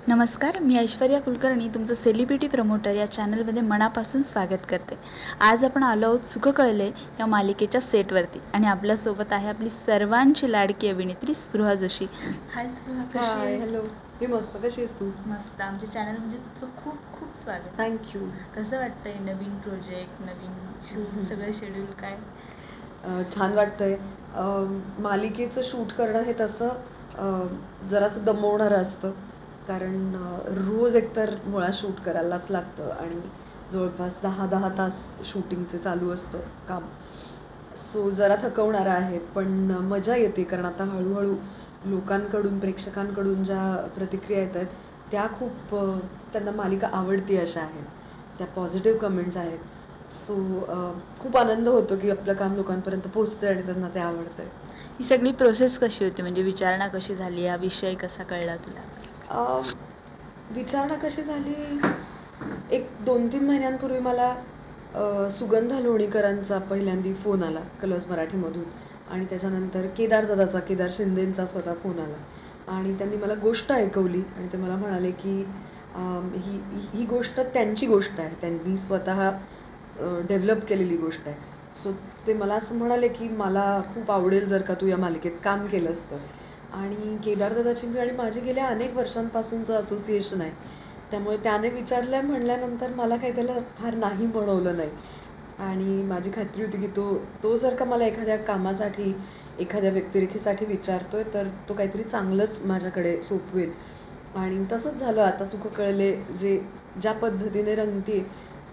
नमस्कार, मी ऐश्वर्या कुलकर्णी तुमचं celebrity promoter या चॅनलमध्ये मनापासून स्वागत करते. आज आपण आलो आहोत सुख कळले या मालिकेच्या सेटवरती आणि आपल्यासोबत आहे आपली सर्वांची लाडकी अभिनेत्री स्पृहा जोशी. हाय स्पृहा, कशी आहेस? हॅलो, मी मस्त. कशी आहेस तू? मस्त. आमच्या चॅनल म्हणजे तुमचं खूप खूप स्वागत. थँक्यू. कसं वाटतंय नवीन प्रोजेक्ट, नवीन शूट, सगळं शेड्यूल काय? छान वाटतंय. मालिकेचं शूट करणं हे तसं जरासं दमवणारं असतं, कारण रोज एकतर मुळात शूट करायलाच लागतं आणि जवळपास 10 तास शूटिंगचे चालू असतं काम. सो जरा थकवणारं आहे, पण मजा येते, कारण आता हळूहळू लोकांकडून, प्रेक्षकांकडून ज्या प्रतिक्रिया येत आहेत त्या खूप त्यांना मालिका आवडती अशा आहेत, त्या पॉझिटिव्ह कमेंट्स आहेत. सो खूप आनंद होतो की आपलं काम लोकांपर्यंत पोहोचतं आणि त्यांना ते आवडतं आहे. ही सगळी प्रोसेस कशी होती, म्हणजे विचारणा कशी झाली, हा विषय कसा कळला तुला? विचारणा कशी झाली, एक 2-3 महिन्यांपूर्वी मला सुगंधा लोणीकरांचा पहिल्यांदा फोन आला कलर्स मराठीमधून, आणि त्याच्यानंतर केदार शिंदेंचा स्वतः फोन आला आणि त्यांनी मला गोष्ट ऐकवली आणि ते मला म्हणाले की ही गोष्ट त्यांची गोष्ट आहे, त्यांनी स्वतः डेव्हलप केलेली गोष्ट आहे. सो ते मला असं म्हणाले की मला खूप आवडेल जर का तू या मालिकेत काम केलंस तर. आणि केदारदादाची आणि माझी गेल्या अनेक वर्षांपासूनचं असोसिएशन आहे, त्यामुळे त्याने विचारलं म्हणल्यानंतर मला काही त्याला फार नाही बनवलं नाही. आणि माझी खात्री होती की तो जर का मला एखाद्या कामासाठी, एखाद्या व्यक्तिरेखेसाठी विचारतोय तर तो काहीतरी चांगलंच माझ्याकडे सोपवेल. आणि तसंच झालं. आता सुख कळले ज्या पद्धतीने रंगते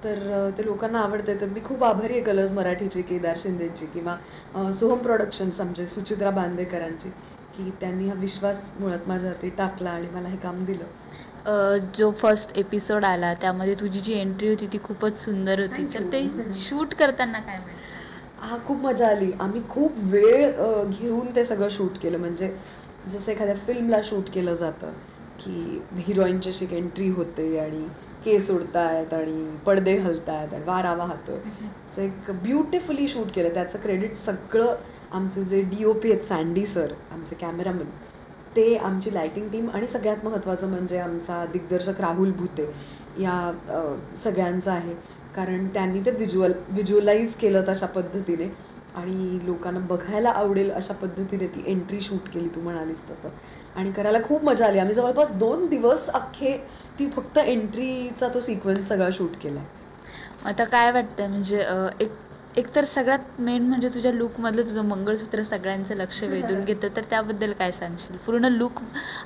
तर ते लोकांना आवडते. तर मी खूप आभारी आहे कलर्स मराठीची, केदार शिंदेची किंवा सोहम प्रोडक्शन्स आमचे सुचित्रा बांदेकरांची, की त्यांनी हा विश्वास मुळात माझ्यावरती टाकला आणि मला हे काम दिलं. जो फर्स्ट एपिसोड आला त्यामध्ये तुझी जी एंट्री होती ती खूपच सुंदर होती. तर ते शूट करताना काय हा खूप मजा आली. आम्ही खूप वेळ घेऊन ते सगळं शूट केलं, म्हणजे जसं एखाद्या फिल्मला शूट केलं जातं की हिरोईनची अशी एंट्री होते आणि केस उडतायत आणि पडदे हलतायत आणि वारा वाहतोय, असं एक ब्युटिफुली शूट केलं. त्याचं क्रेडिट सगळं आमचे जे DOP आहेत, सँडी सर, आमचे कॅमेरामॅन, ते, आमची लायटिंग टीम आणि सगळ्यात महत्त्वाचं म्हणजे आमचा दिग्दर्शक राहुल भुते, या सगळ्यांचं आहे. कारण त्यांनी ते व्हिज्युअलाइज केलं तशा पद्धतीने आणि लोकांना बघायला आवडेल अशा पद्धतीने ती एंट्री शूट केली, तू म्हणालीस तसं, आणि करायला खूप मजा आली. आम्ही जवळपास 2 दिवस अख्खे ती फक्त एंट्रीचा तो सिक्वेन्स सगळा शूट केला. आता काय वाटतंय, म्हणजे एक तर सगळ्यात मेन म्हणजे तुझ्या लुकमधलं तुझं मंगळसूत्र सगळ्यांचं लक्ष वेधून घेतं, तर त्याबद्दल काय सांगशील? पूर्ण लुक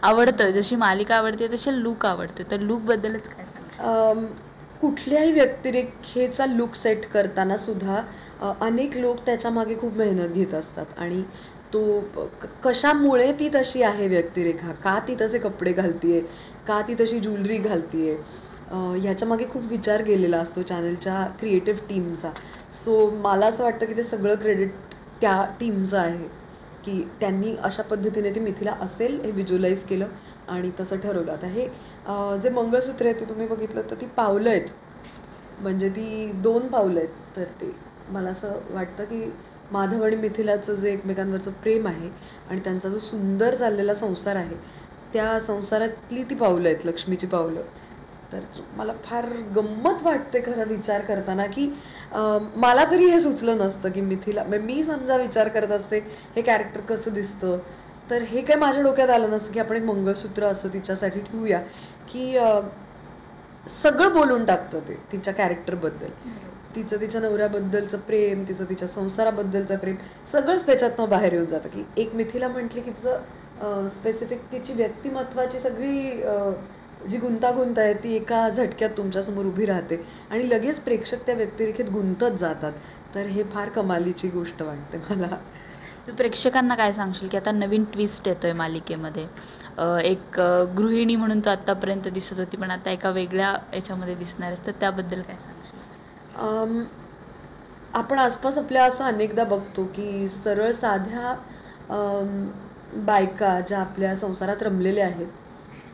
आवडतं, जशी मालिका आवडते तशी लुक आवडतो, तर लुकबद्दलच काय सांगशील? कुठल्याही व्यक्तिरेखेचा लुक सेट करताना सुद्धा अनेक लोक त्याच्या मागे खूप मेहनत घेत असतात आणि तो कशामुळे ती तशी आहे व्यक्तिरेखा, का ती तसे कपडे घालतीये, का ती तशी ज्वेलरी घालतीये, ह्याच्या मागे खूप विचार गेलेला असतो चॅनलच्या क्रिएटिव्ह टीमचा. सो मला असं वाटतं की ते सगळं क्रेडिट त्या टीमचं आहे, की त्यांनी अशा पद्धतीने ती मिथिला असेल हे व्हिज्युअलाइज केलं आणि तसं ठरवलं. आता हे जे मंगळसूत्र आहे ते तुम्ही बघितलं तर ती पावलं आहेत, म्हणजे ती 2 पावलं आहेत. तर ते मला असं वाटतं की माधव आणि मिथिलाचं जे एकमेकांवरचं प्रेम आहे आणि त्यांचा जो सुंदर चाललेला संसार आहे, त्या संसारातली ती पावलं आहेत, लक्ष्मीची पावलं. तर मला फार गंमत वाटते खरं विचार करताना की मला तरी हे सुचलं नसतं की मिथिला, मी समजा विचार करत असते हे कॅरेक्टर कसं दिसतं, तर हे काय माझ्या डोक्यात आलं नसतं की आपण एक मंगळसूत्र असं तिच्यासाठी ठेवूया की सगळं बोलून टाकतं ते तिच्या कॅरेक्टरबद्दल. तिचं तिच्या नवऱ्याबद्दलचं प्रेम, तिच्या संसाराबद्दलचं प्रेम, सगळंच त्याच्यातनं बाहेर येऊन जातं. की एक मिथिला म्हटली की तिचं स्पेसिफिक तिची व्यक्तिमत्वाची सगळी जी गुंतागुंत आहे ती एका झटक्यात तुमच्यासमोर उभी राहते आणि लगेच प्रेक्षक त्या व्यक्तिरेखेत गुंतत जातात. तर हे फार कमालीची गोष्ट वाटते मला. तू प्रेक्षकांना काय सांगशील की आता नवीन ट्विस्ट येतोय मालिकेमध्ये, एक गृहिणी म्हणून तो आतापर्यंत दिसत होती पण आता एका वेगळ्या याच्यामध्ये दिसणार आहे, तर त्याबद्दल काय सांगशील? आपण आसपास आपल्या असं अनेकदा बघतो की सरळ साध्या बायका ज्या आपल्या संसारात रमलेल्या आहेत,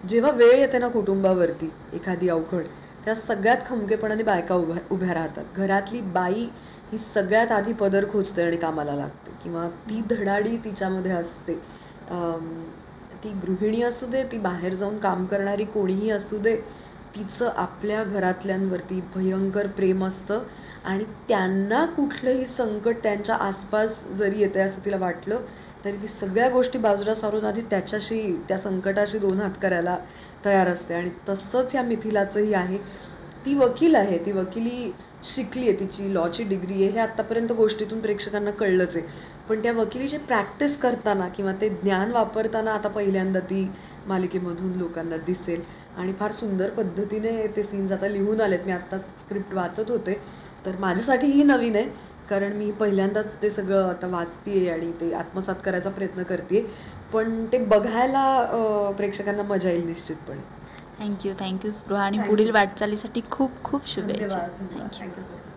जेव्हा वेळ येते ना कुटुंबावरती एखादी अवघड, त्या सगळ्यात खमकेपणाने बायका उभ्या राहतात. घरातली बाई ही सगळ्यात आधी पदर खोचते आणि कामाला लागते, किंवा ती धडाडी तिच्यामध्ये असते. ती गृहिणी असू दे, ती बाहेर जाऊन काम करणारी कोणीही असू दे, तिचं आपल्या घरातल्यांवरती भयंकर प्रेम असतं आणि त्यांना कुठलंही संकट त्यांच्या आसपास जरी येते असं तिला वाटलं तरी ती सगळ्या गोष्टी बाजूला सारून आधी त्याच्याशी, त्या संकटाशी 2 हात करायला तयार असते. आणि तसंच ह्या मिथिलाचंही आहे. ती वकील आहे, ती वकिली शिकली आहे, तिची लॉची डिग्री आहे, हे आत्तापर्यंत गोष्टीतून प्रेक्षकांना कळलंच आहे. पण त्या वकिलीची प्रॅक्टिस करताना किंवा ते ज्ञान वापरताना आता पहिल्यांदा ती मालिकेमधून लोकांना दिसेल. आणि फार सुंदर पद्धतीने ते सीन्स आता लिहून आलेत. मी आत्ता स्क्रिप्ट वाचत होते, तर माझ्यासाठीही नवीन आहे, कारण मी पहिल्यांदाच ते सगळं आता वाचतेय आणि ते आत्मसात करायचा प्रयत्न करते. पण ते बघायला प्रेक्षकांना मजा येईल निश्चितपणे. थँक्यू स्पृहा, आणि Thank पुढील you. वाटचालीसाठी खूप खूप शुभेच्छा. धन्यवाद. थँक्यू. Thank you so much.